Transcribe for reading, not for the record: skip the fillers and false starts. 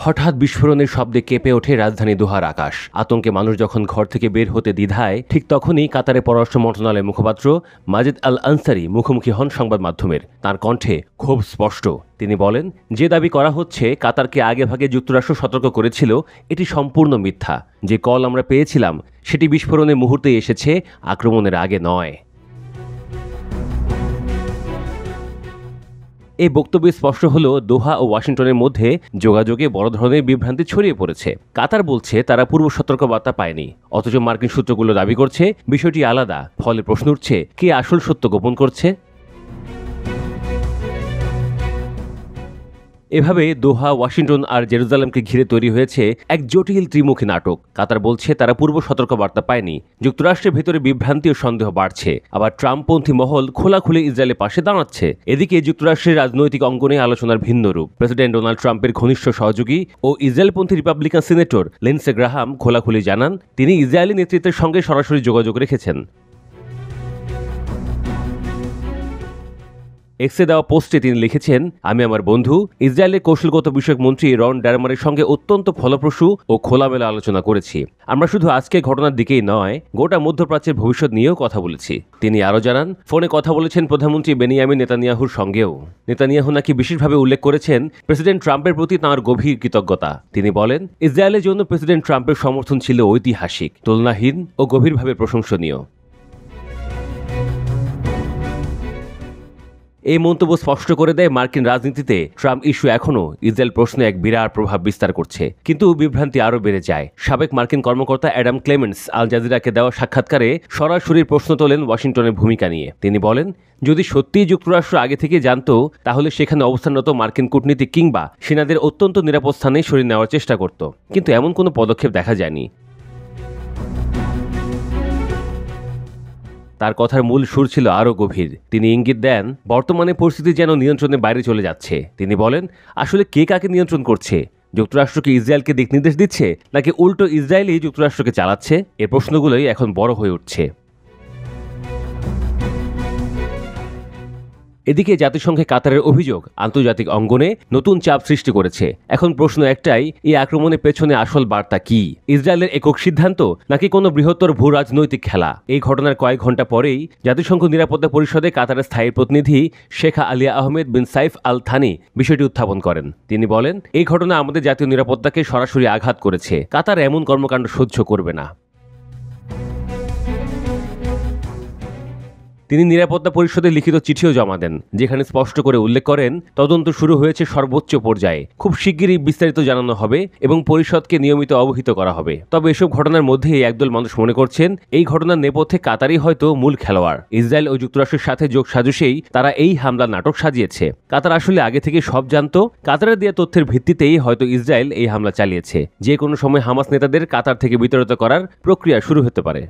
হঠাৎ বিস্ফোরণের শব্দে কেঁপে ওঠে রাজধানী দোহার আকাশ। আতঙ্কে মানুষ যখন ঘর থেকে বের হতে দ্বিধায়, ঠিক তখনই কাতারের পররাষ্ট্র মন্ত্রণালয়ের মুখপাত্র মাজেদ আল আনসারি মুখোমুখি হন সংবাদ মাধ্যমের। তাঁর কণ্ঠে ক্ষোভ স্পষ্ট। তিনি বলেন, যে দাবি করা হচ্ছে কাতারকে আগেভাগে যুক্তরাষ্ট্র সতর্ক করেছিল, এটি সম্পূর্ণ মিথ্যা। যে কল আমরা পেয়েছিলাম সেটি বিস্ফোরণের মুহূর্তেই এসেছে, আক্রমণের আগে নয়। এই বক্তব্যে স্পষ্ট হলো দোহা ও ওয়াশিংটনের মধ্যে যোগাযোগে বড় ধরনের বিভ্রান্তি ছড়িয়ে পড়েছে। কাতার বলছে তারা পূর্ব সতর্কবার্তা পায়নি, অথচ মার্কিন সূত্রগুলো দাবি করছে বিষয়টি আলাদা। ফলে প্রশ্ন উঠছে, কে আসল সত্য গোপন করছে? এভাবে দোহা, ওয়াশিংটন আর জেরুজালেমকে ঘিরে তৈরি হয়েছে এক জটিল ত্রিমুখী নাটক। কাতার বলছে তারা পূর্ব সতর্কবার্তা পায়নি, যুক্তরাষ্ট্রের ভেতরে বিভ্রান্তি ও সন্দেহ বাড়ছে, আবার ট্রাম্পপন্থী মহল খোলাখুলি ইসরায়েলের পাশে দাঁড়াচ্ছে। এদিকে যুক্তরাষ্ট্রের রাজনৈতিক অঙ্গনে আলোচনার ভিন্ন রূপ। প্রেসিডেন্ট ডোনাল্ড ট্রাম্পের ঘনিষ্ঠ সহযোগী ও ইসরায়েলপন্থী রিপাবলিকান সিনেটর লিন্ডসে গ্রাহাম খোলাখুলি জানান তিনি ইসরায়েলি নেতৃত্বের সঙ্গে সরাসরি যোগাযোগ রেখেছেন। এক্সে দেওয়া পোস্টে তিনি লিখেছেন, আমি আমার বন্ধু ইসরায়েলের কৌশলগত বিষয়ক মন্ত্রী রন ডারমারের সঙ্গে অত্যন্ত ফলপ্রসূ ও খোলামেলা আলোচনা করেছি। আমরা শুধু আজকের ঘটনার দিকেই নয়, গোটা মধ্যপ্রাচ্যের ভবিষ্যৎ নিয়েও কথা বলেছি। তিনি আরও জানান, ফোনে কথা বলেছেন প্রধানমন্ত্রী বেনিয়ামিন নেতানিয়াহুর সঙ্গেও। নেতানিয়াহু নাকি বিশেষভাবে উল্লেখ করেছেন প্রেসিডেন্ট ট্রাম্পের প্রতি তাঁর গভীর কৃতজ্ঞতা। তিনি বলেন, ইসরায়েলের জন্য প্রেসিডেন্ট ট্রাম্পের সমর্থন ছিল ঐতিহাসিক, তুলনাহীন ও গভীরভাবে প্রশংসনীয়। এই মন্তব্য স্পষ্ট করে দেয় মার্কিন রাজনীতিতে ট্রাম্প ইস্যু এখনও ইসরায়েল প্রশ্নে এক বিরাট প্রভাব বিস্তার করছে। কিন্তু বিভ্রান্তি আরও বেড়ে যায়। সাবেক মার্কিন কর্মকর্তা অ্যাডাম ক্লেমেন্টস আল জাজিরাকে দেওয়া সাক্ষাৎকারে সরাসরি প্রশ্ন তোলেন ওয়াশিংটনের ভূমিকা নিয়ে। তিনি বলেন, যদি সত্যিই যুক্তরাষ্ট্র আগে থেকে জানত, তাহলে সেখানে অবস্থানরত মার্কিন কূটনীতিক কিংবা সেনাদের অত্যন্ত নিরাপদ স্থানে সরিয়ে নেওয়ার চেষ্টা করত। কিন্তু এমন কোনো পদক্ষেপ দেখা যায়নি। তার কথার মূল সুর ছিল আরও গভীর। তিনি ইঙ্গিত দেন বর্তমানে পরিস্থিতি যেন নিয়ন্ত্রণের বাইরে চলে যাচ্ছে। তিনি বলেন, আসলে কে কাকে নিয়ন্ত্রণ করছে? যুক্তরাষ্ট্র কি ইসরায়েলকে দিক নির্দেশ দিচ্ছে, নাকি উল্টো ইসরায়েলই যুক্তরাষ্ট্রকে চালাচ্ছে? এই প্রশ্নগুলোই এখন বড় হয়ে উঠছে। এদিকে জাতিসংঘে কাতারের অভিযোগ আন্তর্জাতিক অঙ্গনে নতুন চাপ সৃষ্টি করেছে। এখন প্রশ্ন একটাই, এই আক্রমণের পেছনে আসল বার্তা কি? ইসরায়েলের একক সিদ্ধান্ত, নাকি কোনো বৃহত্তর ভূ রাজনৈতিক খেলা? এই ঘটনার কয়েক ঘন্টা পরেই জাতিসংঘ নিরাপত্তা পরিষদে কাতারের স্থায়ী প্রতিনিধি শেখ আলিয়া আহমেদ বিন সাইফ আল থানি বিষয়টি উত্থাপন করেন। তিনি বলেন, এই ঘটনা আমাদের জাতীয় নিরাপত্তাকে সরাসরি আঘাত করেছে। কাতার এমন কর্মকাণ্ড সহ্য করবে না। তিনি নিরাপত্তা পরিষদে লিখিত চিঠিও জমা দেন, যেখানে স্পষ্ট করে উল্লেখ করেন তদন্ত শুরু হয়েছে সর্বোচ্চ পর্যায়ে, খুব শিগগিরই বিস্তারিত জানানো হবে এবং পরিষদকে নিয়মিত অবহিত করা হবে। তবে এসব ঘটনার মধ্যেই একদল মানুষ মনে করছেন এই ঘটনার নেপথ্যে কাতারই হয়তো মূল খেলোয়াড়। ইসরায়েল ও যুক্তরাষ্ট্রের সাথে যোগ সাজসেই তারা এই হামলার নাটক সাজিয়েছে। কাতার আসলে আগে থেকে সব জানত। কাতারের দেওয়া তথ্যের ভিত্তিতেই হয়তো ইসরায়েল এই হামলা চালিয়েছে। যে কোনো সময় হামাস নেতাদের কাতার থেকে বিতাড়িত করার প্রক্রিয়া শুরু হতে পারে।